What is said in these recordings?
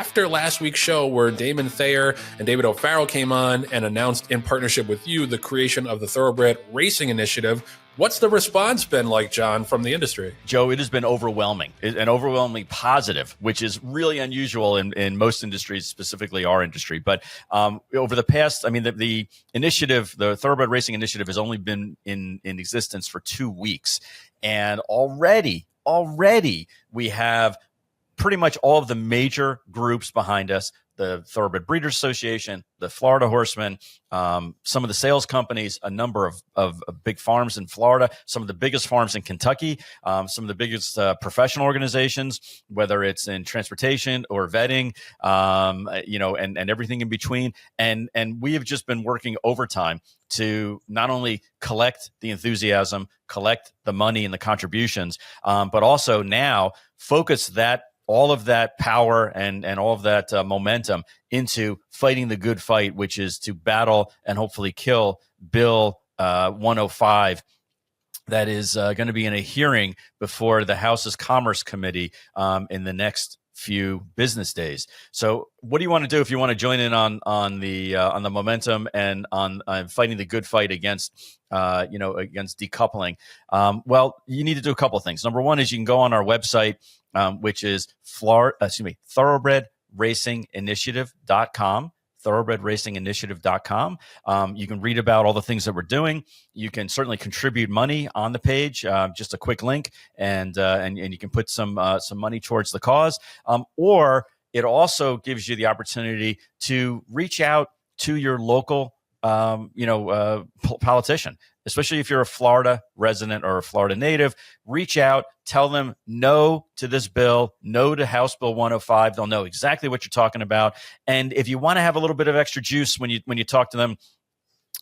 after last week's show where Damon Thayer and David O'Farrell came on and announced in partnership with you the creation of the Thoroughbred Racing Initiative. What's the response been like, John, from the industry? Joe, it has been overwhelming and overwhelmingly positive, which is really unusual in most industries, specifically our industry. But over the past, the initiative, the Thoroughbred Racing Initiative, has only been in existence for 2 weeks. And already we have pretty much all of the major groups behind us: the Thoroughbred Breeders Association, the Florida Horsemen, some of the sales companies, a number of big farms in Florida, some of the biggest farms in Kentucky, some of the biggest professional organizations, whether it's in transportation or vetting, and everything in between. And we have just been working overtime to not only collect the enthusiasm, collect the money and the contributions, but also now focus all of that power and all of that momentum into fighting the good fight, which is to battle and hopefully kill Bill 105. That is going to be in a hearing before the House's Commerce Committee in the next few business days. So what do you want to do if you want to join in on the momentum and on fighting the good fight against decoupling? Well, you need to do a couple of things. Number one is you can go on our website, which is thoroughbredracinginitiative.com. thoroughbredracinginitiative.com. You can read about all the things that we're doing. You can certainly contribute money on the page, just a quick link, and you can put some money towards the cause. Or it also gives you the opportunity to reach out to your local politician, especially if you're a Florida resident or a Florida native. Reach out, tell them no to this bill, no to House Bill 105. They'll know exactly what you're talking about. And if you want to have a little bit of extra juice when you talk to them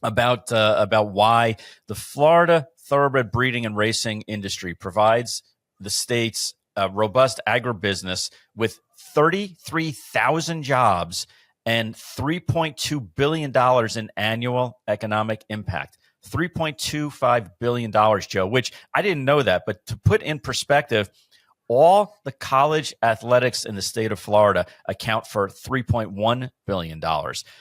about why the Florida thoroughbred breeding and racing industry provides the state's robust agribusiness with 33,000 jobs and $3.2 billion in annual economic impact. $3.25 billion, Joe, which I didn't know that. But to put in perspective, all the college athletics in the state of Florida account for $3.1 billion.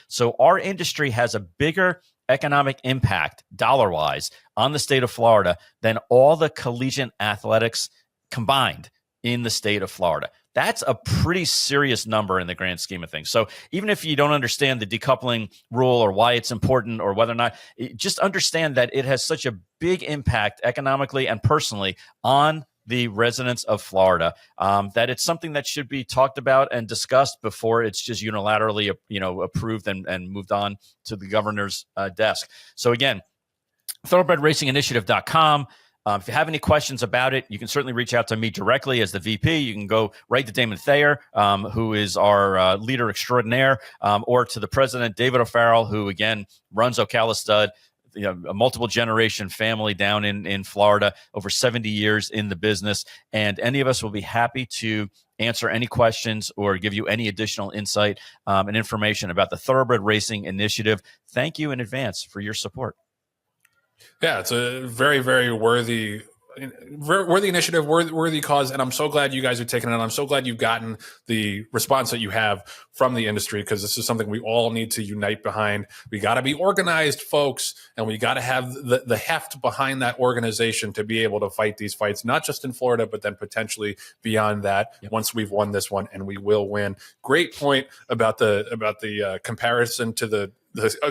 So our industry has a bigger economic impact, dollar-wise, on the state of Florida than all the collegiate athletics combined in the state of Florida. That's a pretty serious number in the grand scheme of things. So even if you don't understand the decoupling rule or why it's important or whether or not, just understand that it has such a big impact economically and personally on the residents of Florida, that it's something that should be talked about and discussed before it's just unilaterally, approved and moved on to the governor's desk. So again, thoroughbredracinginitiative.com. If you have any questions about it, you can certainly reach out to me directly as the VP. You can go right to Damon Thayer, who is our leader extraordinaire, or to the president, David O'Farrell, who, again, runs Ocala Stud, a multiple generation family down in Florida, over 70 years in the business. And any of us will be happy to answer any questions or give you any additional insight and information about the Thoroughbred Racing Initiative. Thank you in advance for your support. Yeah, it's a very, very worthy initiative, worthy cause, and I'm so glad you guys are taking it on. I'm so glad you've gotten the response that you have from the industry, because this is something we all need to unite behind. We got to be organized, folks, and we got to have the heft behind that organization to be able to fight these fights, not just in Florida, but then potentially beyond that. Yep. Once we've won this one, and we will win. Great point about the comparison to the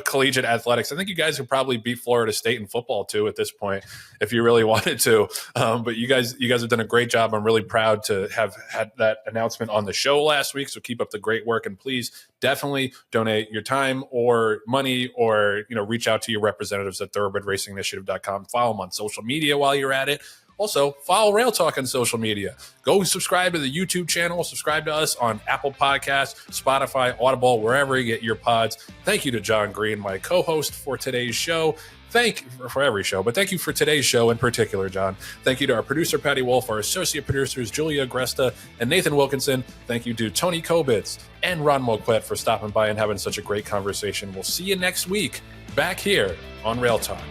collegiate athletics. I think you guys could probably beat Florida State in football too at this point, if you really wanted to. But you guys have done a great job. I'm really proud to have had that announcement on the show last week. So keep up the great work, and please definitely donate your time or money, or reach out to your representatives at thoroughbredracinginitiative.com. Follow them on social media while you're at it. Also, follow Rail Talk on social media. Go subscribe to the YouTube channel. Subscribe to us on Apple Podcasts, Spotify, Audible, wherever you get your pods. Thank you to Jon Green, my co-host for today's show. Thank you for every show, but thank you for today's show in particular, John. Thank you to our producer, Patty Wolf, our associate producers, Julia Agresta and Nathan Wilkinson. Thank you to Tony Cobitz and Ron Moquett for stopping by and having such a great conversation. We'll see you next week back here on Rail Talk.